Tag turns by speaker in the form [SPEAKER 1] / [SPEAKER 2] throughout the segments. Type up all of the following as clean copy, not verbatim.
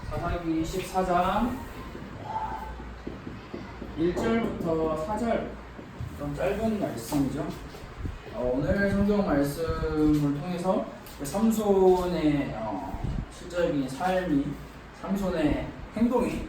[SPEAKER 1] 사사기 14장 1절부터 4절, 좀 짧은 말씀이죠. 오늘 성경 말씀을 통해서 삼손의 실적인 삶이, 삼손의 행동이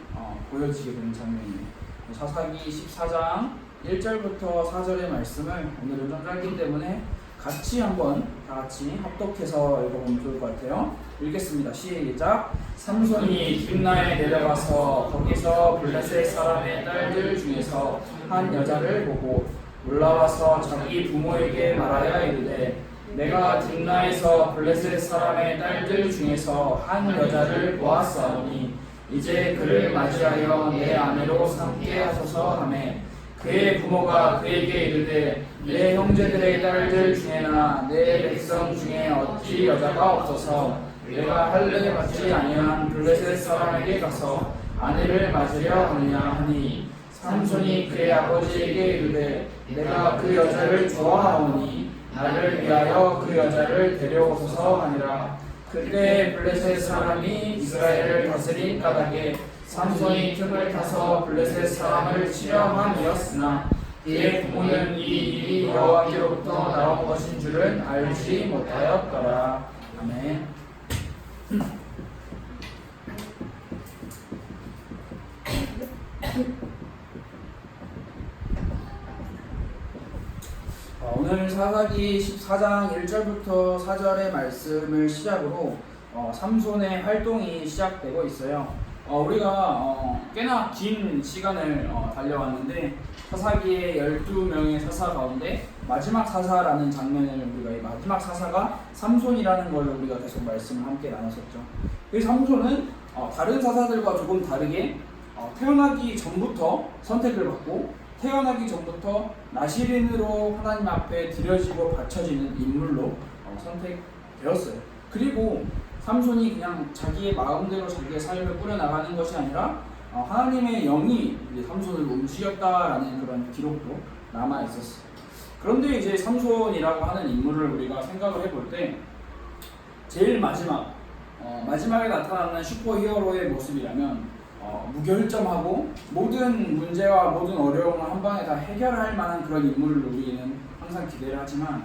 [SPEAKER 1] 보여지게 되는 장면이에요. 사사기 14장 1절부터 4절의 말씀을 오늘은 좀 짧기 때문에 같이 한번 다같이 합독해서 읽어보면 좋을 것 같아요. 읽겠습니다. 시작. 삼손이 딥나에 내려가서 거기서 블레셋 사람의 딸들 중에서 한 여자를 보고 올라와서 자기 부모에게 말하여 이르되, 내가 딥나에서 블레셋 사람의 딸들 중에서 한 여자를 보았사오니 이제 그를 맞이하여 내 아내로 삼게 하소서 하매, 그의 부모가 그에게 이르되, 내 형제들의 딸들 중에나 내 백성 중에 어찌 여자가 없어서 내가 할례 받지 아니한 블레셋 사람에게 가서 아내를 맞으려 하느냐 하니, 삼손이 그의 아버지에게 이르되, 내가 그 여자를 좋아하오니 나를 위하여 그 여자를 데려오소서 하니라. 그때 블레셋 사람이 이스라엘을 다스린 까닭에 삼손이 틈을 타서 블레셋 사람을 치려 함이었으나 그의 부모는 이 일이 여호와께로부터 나온 것인 줄은 알지 못하였더라. 아멘. 오늘 사사기 14장 1절부터 4절의 말씀을 시작으로 삼손의 활동이 시작되고 있어요. 우리가 꽤나 긴 시간을 달려왔는데, 사사기의 12명의 사사 가운데 마지막 사사라는 장면을 우리가, 이 마지막 사사가 삼손이라는 걸로 우리가 계속 말씀을 함께 나눴었죠. 이 삼손은 다른 사사들과 조금 다르게 태어나기 전부터 선택을 받고, 태어나기 전부터 나시린으로 하나님 앞에 드려지고 바쳐지는 인물로 선택되었어요. 그리고 삼손이 그냥 자기의 마음대로 자기의 삶을 꾸려나가는 것이 아니라 하나님의 영이 삼손을 움직였다라는 그런 기록도 남아있었어요. 그런데 이제 삼손이라고 하는 인물을 우리가 생각을 해볼 때, 제일 마지막에 나타나는 슈퍼히어로의 모습이라면 무결점하고 모든 문제와 모든 어려움을 한 방에 다 해결할 만한 그런 인물을 우리는 항상 기대를 하지만,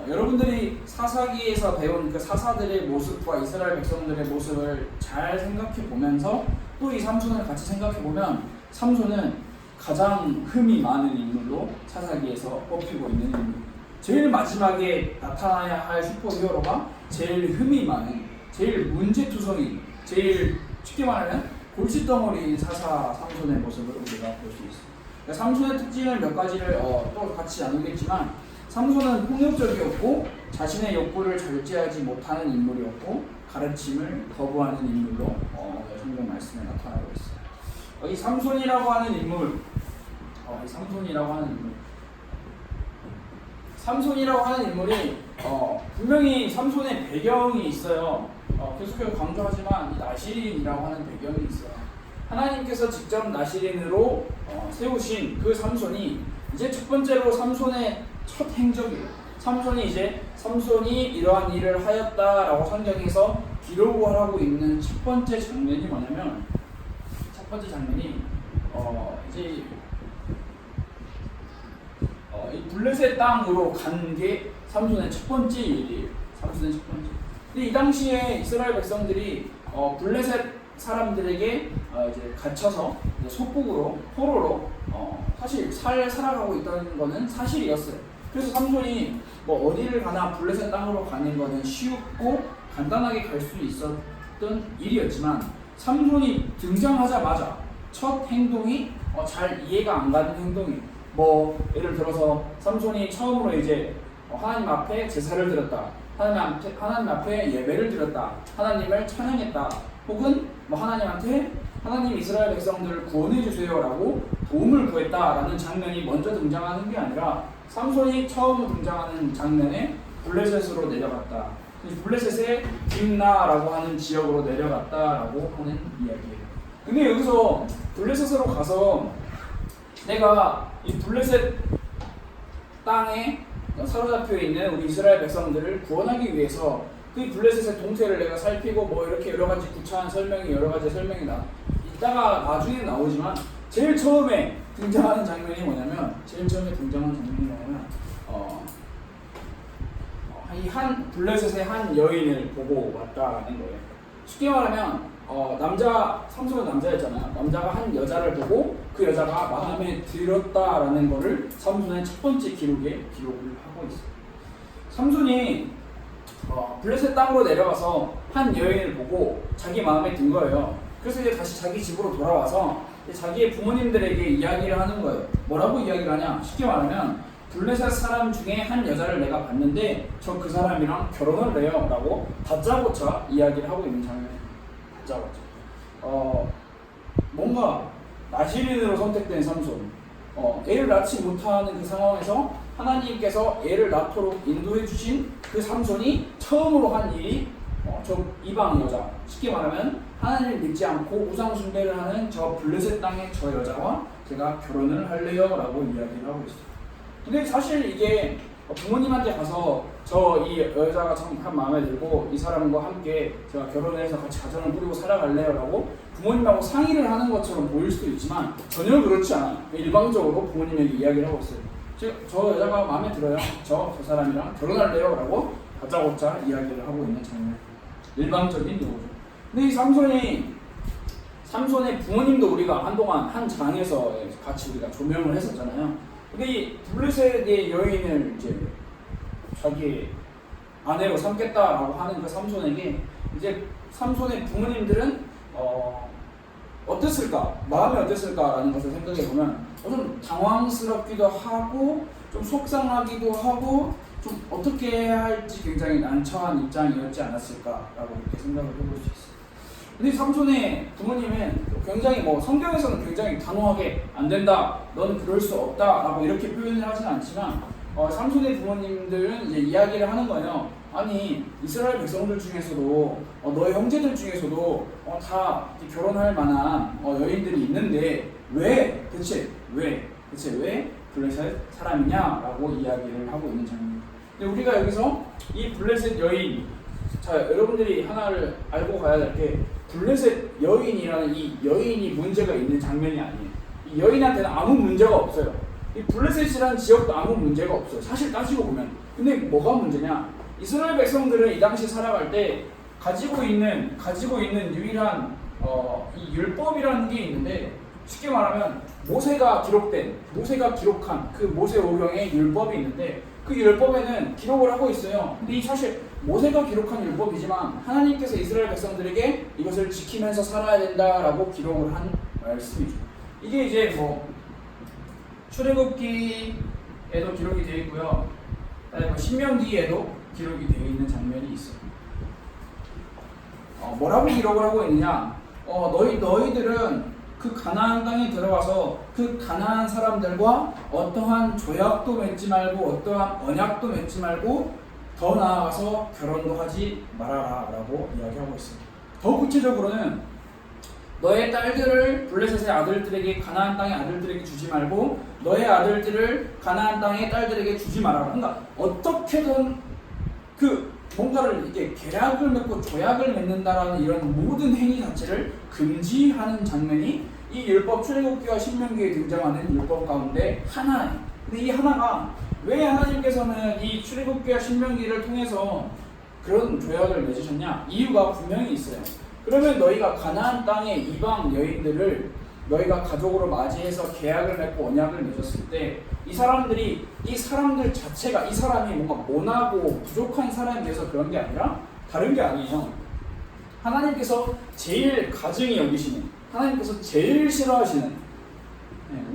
[SPEAKER 1] 여러분들이 사사기에서 배운 그 사사들의 모습과 이스라엘 백성들의 모습을 잘 생각해 보면서 또 이 삼손을 같이 생각해 보면, 삼손은 가장 흠이 많은 인물로 사사기에서 뽑히고 있는 인물. 제일 마지막에 나타나야 할 슈퍼히어로가 제일 흠이 많은, 제일 문제투성이, 제일 쉽게 말하면 골칫덩어리인 사사 삼손의 모습을 우리가 볼 수 있습니다. 삼손의 특징을 몇 가지를 또 같이 나누겠지만, 삼손은 폭력적이었고 자신의 욕구를 절제하지 못하는 인물이었고 가르침을 거부하는 인물로 성경 말씀에 나타나고 있어요. 이 삼손이라고 하는 인물, 삼손이라고 하는 인물이 분명히 삼손의 배경이 있어요. 계속해서 강조하지만 이 나시린이라고 하는 배경이 있어요. 하나님께서 직접 나시린으로 세우신 그 삼손이 이제 첫 번째로 삼손의 첫 행적이에요. 삼손이 이러한 일을 하였다라고 성경에서 기록을 하고 있는 첫 번째 장면이 뭐냐면, 첫 번째 장면이 이제 이 블레셋 땅으로 간 게 삼손의 첫 번째 일이에요. 삼손의 첫 번째. 근데 이 당시에 이스라엘 백성들이 블레셋 사람들에게 이제 갇혀서 이제 속국으로 포로로 사실 살아가고 있다는 거는 사실이었어요. 그래서 삼손이 뭐 어디를 가나 블레셋 땅으로 가는 거는 쉽고 간단하게 갈 수 있었던 일이었지만, 삼손이 등장하자마자 첫 행동이 잘 이해가 안 가는 행동이에요. 뭐 예를 들어서 삼손이 처음으로 이제 하나님 앞에 제사를 드렸다, 하나님 앞에 예배를 드렸다, 하나님을 찬양했다, 혹은 뭐 하나님한테 하나님 이스라엘 백성들을 구원해 주세요라고 도움을 구했다라는 장면이 먼저 등장하는 게 아니라, 삼손이 처음 등장하는 장면에 블레셋으로 내려갔다, 블레셋의 딥나라고 하는 지역으로 내려갔다라고 하는 이야기예요. 근데 여기서 블레셋으로 가서 내가 이 블레셋 땅에 사로잡혀 있는 우리 이스라엘 백성들을 구원하기 위해서 그 블레셋의 동태를 내가 살피고 뭐 이렇게 여러 가지 구차한 설명이 여러 가지 설명이 이따가 나중에 나오지만 제일 처음에 등장하는 장면이 뭐냐면 이 한 블레셋의 한 여인을 보고 왔다라는 거예요. 쉽게 말하면 삼손은 남자였잖아요. 남자가 한 여자를 보고 그 여자가 마음에 들었다라는 거를 삼손의 첫 번째 기록을 하고 있어요. 삼손이 블레셋 땅으로 내려가서 한 여인을 보고 자기 마음에 든 거예요. 그래서 이제 다시 자기 집으로 돌아와서 자기의 부모님들에게 이야기를 하는 거예요. 뭐라고 이야기를 하냐? 쉽게 말하면 블레셋 사람 중에 한 여자를 내가 봤는데 저 그 사람이랑 결혼을 해요 라고 다짜고짜 이야기를 하고 있는 장면이에요. 다짜고짜. 뭔가 나시린으로 선택된 삼손, 애를 낳지 못하는 그 상황에서 하나님께서 애를 낳도록 인도해 주신 그 삼손이 처음으로 한 일이 저 이방 여자, 쉽게 말하면 하나님을 믿지 않고 우상 숭배를 하는 저 블레셋 땅의 저 여자와 제가 결혼을 할래요 라고 이야기를 하고 있어요. 근데 사실 이게 부모님한테 가서 저 이 여자가 참 마음에 들고 이 사람과 함께 제가 결혼을 해서 같이 가정을 꾸리고 살아갈래요 라고 부모님하고 상의를 하는 것처럼 보일 수도 있지만 전혀 그렇지 않아요. 일방적으로 부모님에게 이야기를 하고 있어요. 저 여자가 마음에 들어요. 저 사람이랑 결혼할래요 라고 다짜고짜 이야기를 하고 있는 장면. 일방적인 요구죠. 근데 이 삼손의 부모님도 우리가 한동안 한 장에서 같이 우리가 조명을 했었잖아요. 근데 이 블레셋의 여인을 이제 자기 아내로 삼겠다라고 하는 그 삼손에게 이제 삼손의 부모님들은 어땠을까? 마음이 어땠을까라는 것을 생각해 보면 좀 당황스럽기도 하고 좀 속상하기도 하고 좀 어떻게 해야 할지 굉장히 난처한 입장이었지 않았을까라고 이렇게 생각을 해볼 수 있어요. 근데 삼손의 부모님은 굉장히 성경에서는 굉장히 단호하게 안 된다, 넌 그럴 수 없다라고 이렇게 표현을 하지는 않지만 삼손의 부모님들은 이제 이야기를 하는 거예요. 아니 이스라엘 백성들 중에서도 너의 형제들 중에서도 다 결혼할 만한 여인들이 있는데 대체 왜 블레셋 사람이냐라고 이야기를 하고 있는 장면입니다. 근데 우리가 여기서 이 블레셋 여인, 자 여러분들이 하나를 알고 가야 될 게 블레셋 여인이라는 이 여인이 문제가 있는 장면이 아니에요. 이 여인한테는 아무 문제가 없어요. 이 블레셋이라는 지역도 아무 문제가 없어요. 사실 따지고 보면. 근데 뭐가 문제냐? 이스라엘 백성들은 이 당시 살아갈 때 가지고 있는 유일한 이 율법이라는 게 있는데, 쉽게 말하면 모세가 기록한 그 모세오경의 율법이 있는데 그 율법에는 기록을 하고 있어요. 근데 이 사실 모세가 기록한 율법이지만 하나님께서 이스라엘 백성들에게 이것을 지키면서 살아야 된다라고 기록을 한 말씀이죠. 이게 이제 출애굽기에도 기록이 되어 있고요. 신명기에도 기록이 되어 있는 장면이 있어요. 뭐라고 기록을 하고 있느냐? 너희들은 그 가나안 땅에 들어가서 그 가나안 사람들과 어떠한 조약도 맺지 말고 어떠한 언약도 맺지 말고 더 나아가서 결혼도 하지 말아라 라고 이야기하고 있습니다. 더 구체적으로는 너의 딸들을 블레셋의 아들들에게, 가나안 땅의 아들들에게 주지 말고 너의 아들들을 가나안 땅의 딸들에게 주지 말아라. 그러니까 어떻게든 뭔가를 이렇게 계약을 맺고 조약을 맺는다라는 이런 모든 행위 자체를 금지하는 장면이 이 율법, 출애굽기와 신명기에 등장하는 율법 가운데 하나예요. 근데 이 하나가 왜 하나님께서는 이 출애굽기와 신명기를 통해서 그런 조약을 맺으셨냐? 이유가 분명히 있어요. 그러면 너희가 가나안 땅의 이방 여인들을 너희가 가족으로 맞이해서 계약을 맺고 언약을 맺었을 때 이 사람들 자체가 이 사람이 뭔가 모나고 부족한 사람이어서 그런 게 아니라 다른 게 아니에요. 하나님께서 제일 가증히 여기시는, 하나님께서 제일 싫어하시는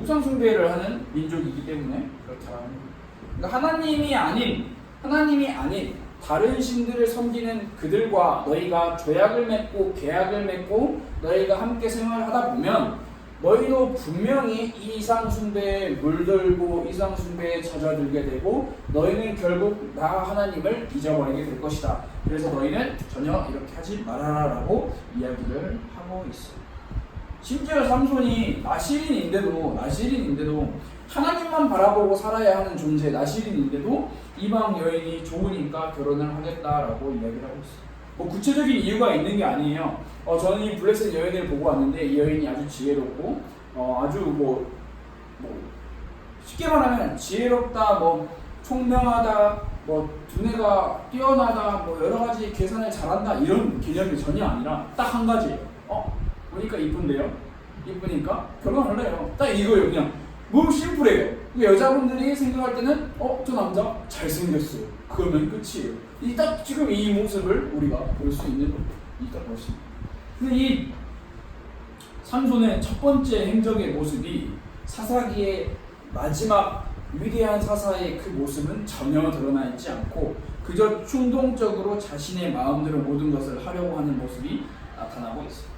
[SPEAKER 1] 우상 숭배를 하는 민족이기 때문에 그렇다는 거예요. 그러니까 하나님이 아닌 다른 신들을 섬기는 그들과 너희가 조약을 맺고 계약을 맺고 너희가 함께 생활하다 보면 너희도 분명히 이상 숭배에 물들고 이상 숭배에 젖어들게 되고 너희는 결국 나 하나님을 잊어버리게 될 것이다. 그래서 너희는 전혀 이렇게 하지 말아라 라고 이야기를 하고 있어요. 심지어 삼손이 나시린인데도 하나님만 바라보고 살아야 하는 존재 나시린인데도 이방 여인이 좋으니까 결혼을 하겠다라고 이야기를 하고 있어요. 뭐 구체적인 이유가 있는 게 아니에요. 저는 이 블레셋 여인을 보고 왔는데 이 여인이 아주 지혜롭고 아주 뭐 쉽게 말하면 지혜롭다, 뭐 총명하다, 뭐 두뇌가 뛰어나다, 뭐 여러 가지 계산을 잘한다 이런 개념이 전혀 아니라 딱 한 가지예요. 보니까 이쁜데요? 이쁘니까 결혼할래요. 딱 이거예요. 그냥 너무 심플해요. 여자분들이 생각할 때는 저 남자 잘생겼어요. 그러면 끝이에요. 딱 지금 이 모습을 우리가 볼 수 있는 딱 것입니다. 근데 이 삼손의 첫 번째 행적의 모습이 사사기의 마지막 위대한 사사의 그 모습은 전혀 드러나 있지 않고 그저 충동적으로 자신의 마음대로 모든 것을 하려고 하는 모습이 나타나고 있어요.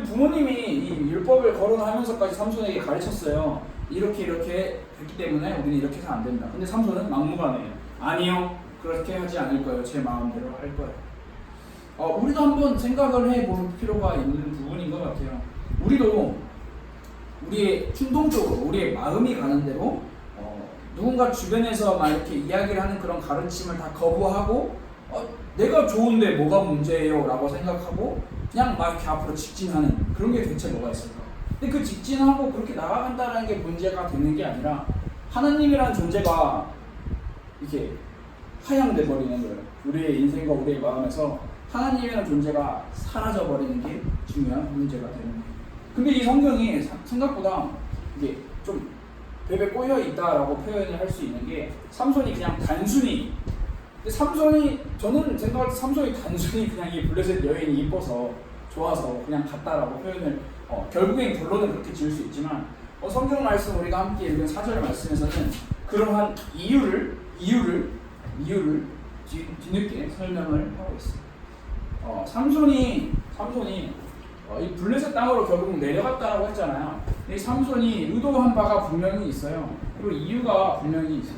[SPEAKER 1] 부모님이 이 율법을 거론하면서까지 삼손에게 가르쳤어요. 이렇게 했기 때문에 우리는 이렇게 해서 안 된다. 근데 삼손은 막무가내예요. 아니요, 그렇게 하지 않을 거예요. 제 마음대로 할 거예요. 우리도 한번 생각을 해볼 필요가 있는 부분인 것 같아요. 우리도 우리의 충동적으로 우리의 마음이 가는 대로 누군가 주변에서 막 이렇게 이야기를 하는 그런 가르침을 다 거부하고 내가 좋은데 뭐가 문제예요? 라고 생각하고 그냥 막 이렇게 앞으로 직진하는 그런 게 대체 뭐가 있을까? 근데 그 직진하고 그렇게 나아간다는 게 문제가 되는 게 아니라 하나님이라는 존재가 이렇게 하향돼 버리는 거예요. 우리의 인생과 우리의 마음에서 하나님이라는 존재가 사라져 버리는 게 중요한 문제가 되는 거예요. 근데 이 성경이 생각보다 이게 좀 베베 꼬여 있다라고 표현을 할 수 있는 게 삼손이 그냥 단순히 저는 생각할 때 삼손이 단순히 그냥 이 블레셋 여인이 이뻐서 좋아서 그냥 갔다라고 표현을 결국엔 결론은 그렇게 지을 수 있지만 성경 말씀 우리가 함께 읽은 4절 말씀에서는 그러한 이유를 뒤늦게 설명을 하고 있어요. 삼손이 이 블레셋 땅으로 결국 내려갔다라고 했잖아요. 이 삼손이 의도한 바가 분명히 있어요. 그리고 이유가 분명히 있어요.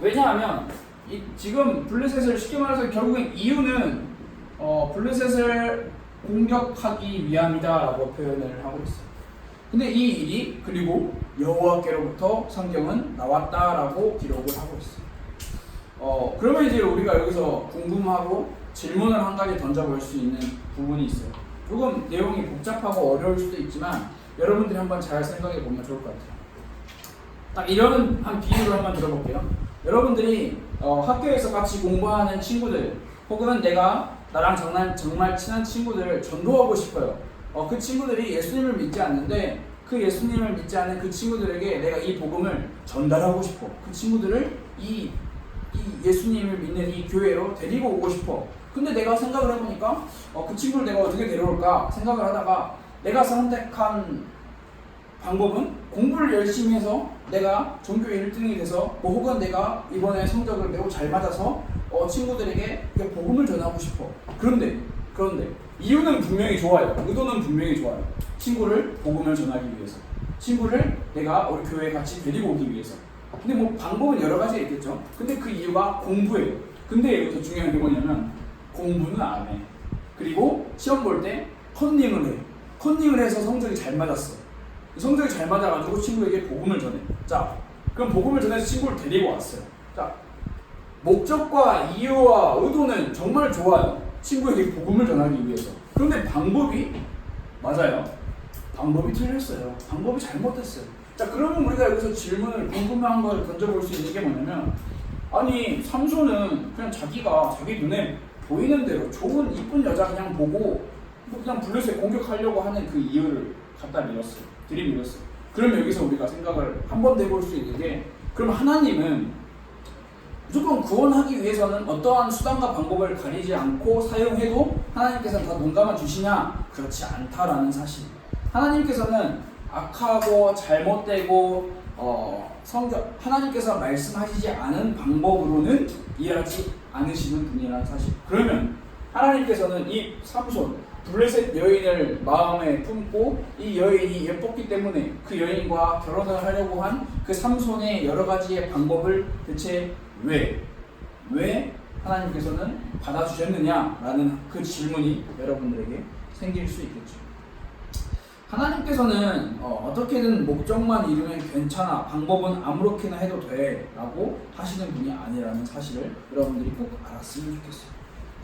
[SPEAKER 1] 왜냐하면 지금 블레셋을 쉽게 말해서 결국엔 이유는 블레셋을 공격하기 위함이다라고 표현을 하고 있어요. 근데 이 일이 그리고 여호와께로부터 성경은 나왔다라고 기록을 하고 있어요. 그러면 이제 우리가 여기서 궁금하고 질문을 한 가지 던져볼 수 있는 부분이 있어요. 조금 내용이 복잡하고 어려울 수도 있지만 여러분들이 한번 잘 생각해 보면 좋을 것 같아요. 딱 이런 한 비유를 한번 들어볼게요. 여러분들이 학교에서 같이 공부하는 친구들 혹은 나랑 정말 친한 친구들을 전도하고 싶어요. 그 친구들이 예수님을 믿지 않는데 그 예수님을 믿지 않는 그 친구들에게 내가 이 복음을 전달하고 싶어. 그 친구들을 이 예수님을 믿는 이 교회로 데리고 오고 싶어. 근데 내가 생각을 해보니까 그 친구를 내가 어떻게 데려올까 생각을 하다가 내가 선택한 방법은 공부를 열심히 해서 내가 전교 1등이 돼서 혹은 내가 이번에 성적을 매우 잘 맞아서 친구들에게 복음을 전하고 싶어. 그런데 이유는 분명히 좋아요. 의도는 분명히 좋아요. 친구를 복음을 전하기 위해서, 친구를 내가 우리 교회에 같이 데리고 오기 위해서. 근데 뭐 방법은 여러 가지가 있겠죠. 근데 그 이유가 공부예요. 근데 여기서 중요한 게 뭐냐면 공부는 안 해. 그리고 시험 볼 때 컨닝을 해. 컨닝을 해서 성적이 잘 맞았어. 성적이 잘 맞아가지고 친구에게 복음을 전해. 자, 그럼 복음을 전해서 친구를 데리고 왔어요. 자, 목적과 이유와 의도는 정말 좋아요. 친구에게 복음을 전하기 위해서. 그런데 방법이 맞아요. 방법이 틀렸어요. 방법이 잘못됐어요. 자, 그러면 우리가 여기서 질문을 궁금한 걸 던져볼 수 있는 게 뭐냐면 아니 삼손은 그냥 자기가 자기 눈에 보이는 대로 좋은 이쁜 여자 그냥 보고 그냥 블레셋 공격하려고 하는 그 이유를 갖다 들이밀었어요. 그러면 여기서 우리가 생각을 한 번 더 해볼 수 있는 게 그럼 하나님은 무조건 구원하기 위해서는 어떠한 수단과 방법을 가리지 않고 사용해도 하나님께서는 다 눈 감아 주시냐? 그렇지 않다라는 사실. 하나님께서는 악하고 잘못되고 하나님께서 말씀하시지 않은 방법으로는 일하지 않으시는 분이라는 사실. 그러면 하나님께서는 이 삼손 블레셋 여인을 마음에 품고 이 여인이 예뻤기 때문에 그 여인과 결혼을 하려고 한 그 삼손의 여러 가지의 방법을 대체 왜 하나님께서는 받아주셨느냐라는 그 질문이 여러분들에게 생길 수 있겠죠. 하나님께서는 어떻게든 목적만 이루면 괜찮아, 방법은 아무렇게나 해도 돼 라고 하시는 분이 아니라는 사실을 여러분들이 꼭 알았으면 좋겠어요.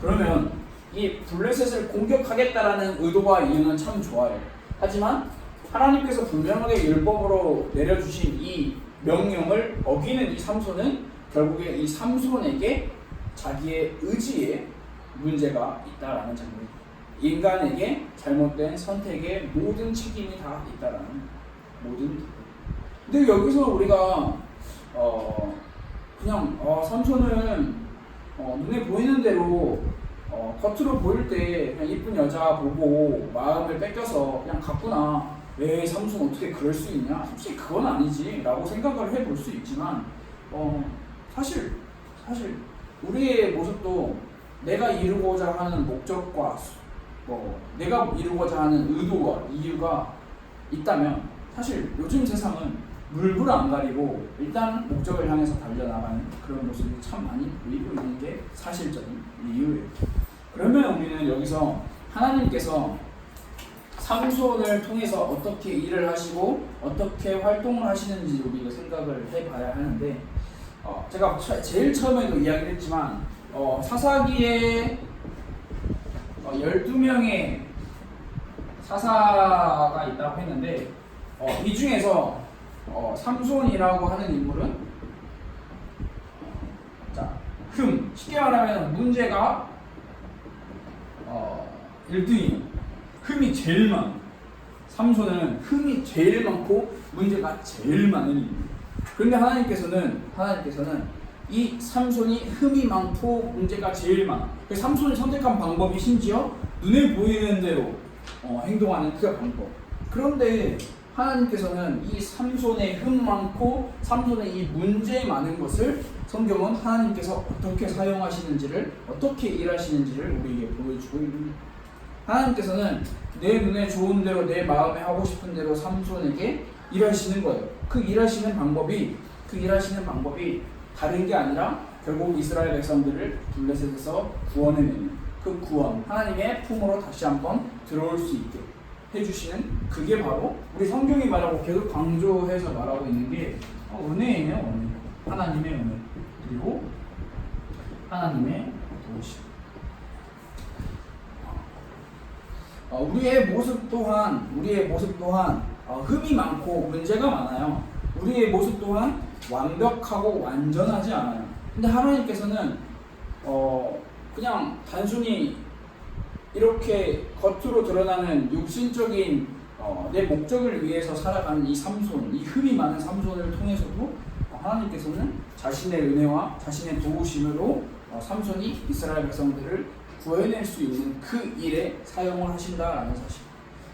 [SPEAKER 1] 그러면 이 블레셋을 공격하겠다라는 의도와 이유는 참 좋아요. 하지만 하나님께서 분명하게 율법으로 내려주신 이 명령을 어기는 이 삼손은 결국에 이 삼손에게 자기의 의지에 문제가 있다라는 장면입니다. 인간에게 잘못된 선택의 모든 책임이 다 있다라는 모든. 근데 여기서 우리가 그냥 삼손은 눈에 보이는 대로 겉으로 보일 때 그냥 이쁜 여자 보고 마음을 뺏겨서 그냥 갔구나. 왜 삼손 어떻게 그럴 수 있냐? 솔직히 그건 아니지라고 생각을 해볼 수 있지만 사실 우리의 모습도 내가 이루고자 하는 목적과 내가 이루고자 하는 의도와 이유가 있다면 사실 요즘 세상은 물불 안 가리고 일단 목적을 향해서 달려나가는 그런 모습이 참 많이 보이고 있는 게 사실적인 이유예요. 그러면 우리는 여기서 하나님께서 삼손을 통해서 어떻게 일을 하시고 어떻게 활동을 하시는지 우리가 생각을 해봐야 하는데 제가 제일 처음에도 이야기를 했지만 사사기에 12명의 사사가 있다고 했는데 이 중에서 삼손이라고 하는 인물은 쉽게 말하면 문제가 1등이에요. 흠이 제일 많아. 삼손은 흠이 제일 많고 문제가 제일 많은 인물. 그런데 하나님께서는 이 삼손이 흠이 많고 문제가 제일 많아. 그래서 삼손이 선택한 방법이 심지어 눈에 보이는 대로 행동하는 그 방법. 그런데 하나님께서는 이 삼손의 흠 많고 삼손의 이 문제 많은 것을 성경은 하나님께서 어떻게 사용하시는지를, 어떻게 일하시는지를 우리에게 보여주고 있습니다. 하나님께서는 내 눈에 좋은 대로, 내 마음에 하고 싶은 대로 삼손에게 일하시는 거예요. 그 일하시는 방법이 다른 게 아니라 결국 이스라엘 백성들을 블레셋에서 구원해내는 그 구원, 하나님의 품으로 다시 한번 들어올 수 있게 해주시는, 그게 바로 우리 성경이 말하고 계속 강조해서 말하고 있는 게 은혜예요. 은혜. 하나님의 은혜, 그리고 하나님의 도우심. 우리의 모습 또한 흠이 많고 문제가 많아요. 우리의 모습 또한 완벽하고 완전하지 않아요. 근데 하나님께서는 그냥 단순히 이렇게 겉으로 드러나는 육신적인 내 목적을 위해서 살아가는 이 삼손, 이 흠이 많은 삼손을 통해서도 하나님께서는 자신의 은혜와 자신의 도우심으로 삼손이 이스라엘 백성들을 구해낼 수 있는 그 일에 사용을 하신다라는 사실.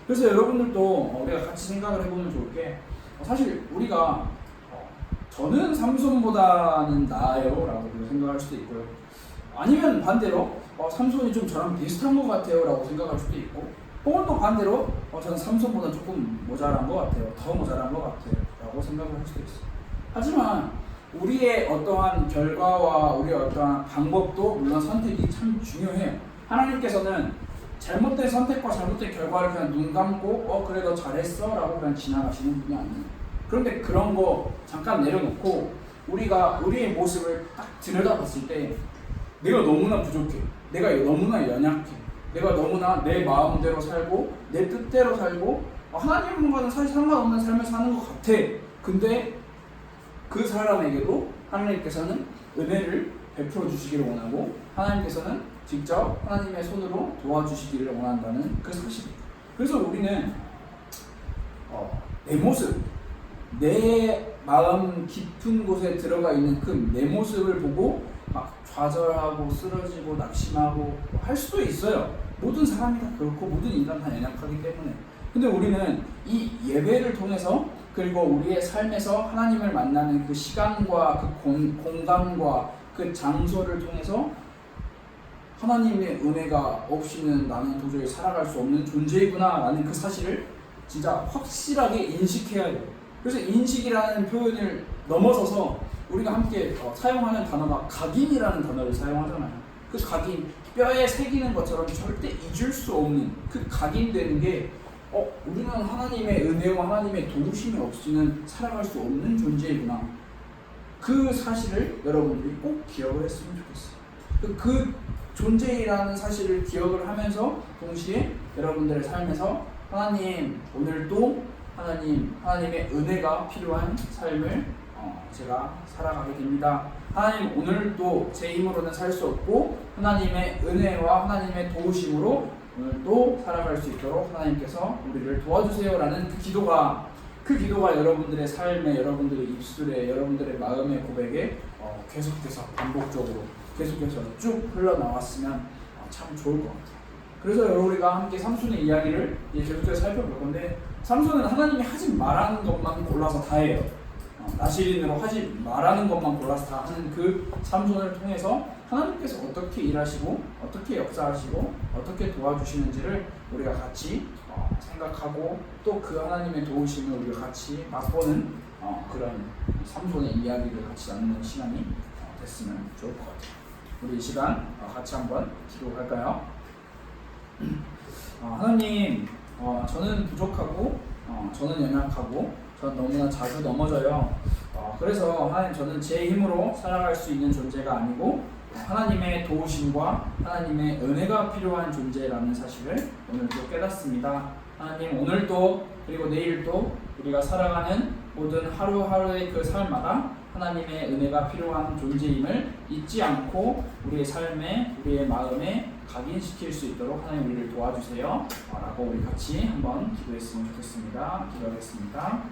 [SPEAKER 1] 그래서 여러분들도 우리가 같이 생각을 해보면 좋을 게 사실 우리가 저는 삼손보다는 나아요 라고 생각할 수도 있고요. 아니면 반대로 삼손이 좀 저랑 비슷한 것 같아요 라고 생각할 수도 있고, 혹은 또 반대로 저는 삼손보다 조금 모자란 것 같아요, 더 모자란 것 같아요 라고 생각을 할 수도 있어요. 하지만 우리의 어떠한 결과와 우리의 어떠한 방법도 물론 선택이 참 중요해요. 하나님께서는 잘못된 선택과 잘못된 결과를 그냥 눈 감고 그래 너 잘했어 라고 그냥 지나가시는 분이 아니에요. 그런데 그런 거 잠깐 내려놓고 우리가 우리의 모습을 딱 들여다봤을 때 내가 너무나 부족해, 내가 너무나 연약해, 내가 너무나 내 마음대로 살고 내 뜻대로 살고 하나님과는 사실 상관없는 삶을 사는 것 같아. 근데 그 사람에게도 하나님께서는 은혜를 베풀어 주시기를 원하고 하나님께서는 직접 하나님의 손으로 도와주시기를 원한다는 그 사실. 그래서 우리는 내 모습, 내 마음 깊은 곳에 들어가 있는 그 내 모습을 보고 막 좌절하고 쓰러지고 낙심하고 할 수도 있어요. 모든 사람이 다 그렇고 모든 인간 다 연약하기 때문에. 근데 우리는 이 예배를 통해서, 그리고 우리의 삶에서 하나님을 만나는 그 시간과 그 공간과 그 장소를 통해서 하나님의 은혜가 없이는 나는 도저히 살아갈 수 없는 존재이구나 라는 그 사실을 진짜 확실하게 인식해야 돼요. 그래서 인식이라는 표현을 넘어서서 우리가 함께 사용하는 단어가 각인이라는 단어를 사용하잖아요. 그 각인, 뼈에 새기는 것처럼 절대 잊을 수 없는 그 각인되는 게 우리는 하나님의 은혜와 하나님의 도우심이 없이는 살아갈 수 없는 존재이구나. 그 사실을 여러분들이 꼭 기억을 했으면 좋겠어요. 그 존재이라는 사실을 기억을 하면서 동시에 여러분들의 삶에서 하나님 오늘도 하나님의 은혜가 필요한 삶을 제가 살아가게 됩니다. 하나님 오늘도 제 힘으로는 살 수 없고 하나님의 은혜와 하나님의 도우심으로 오늘도 살아갈 수 있도록 하나님께서 우리를 도와주세요라는 그 기도가 여러분들의 삶에, 여러분들의 입술에, 여러분들의 마음의 고백에 계속해서 반복적으로 계속해서 쭉 흘러나왔으면 참 좋을 것 같아요. 그래서 우리가 함께 삼손의 이야기를 계속해서 살펴볼 건데, 삼손은 하나님이 하지 말라는 것만 골라서 다 해요. 나시린으로 하지 말라는 것만 골라서 다 하는 그 삼손을 통해서 하나님께서 어떻게 일하시고 어떻게 역사하시고 어떻게 도와주시는지를 우리가 같이 생각하고 또 그 하나님의 도우심을 우리가 같이 맛보는 그런 삼손의 이야기를 같이 나누는 시간이 됐으면 좋을 것 같아요. 우리 이 시간 같이 한번 기도할까요? 하나님, 저는 부족하고 저는 연약하고 전 너무나 자주 넘어져요. 그래서 하나님, 저는 제 힘으로 살아갈 수 있는 존재가 아니고 하나님의 도우심과 하나님의 은혜가 필요한 존재라는 사실을 오늘도 깨닫습니다. 하나님, 오늘도 그리고 내일도 우리가 살아가는 모든 하루하루의 그 삶마다 하나님의 은혜가 필요한 존재임을 잊지 않고 우리의 삶에, 우리의 마음에 각인시킬 수 있도록 하나님 우리를 도와주세요 라고 우리 같이 한번 기도했으면 좋겠습니다. 기도하겠습니다.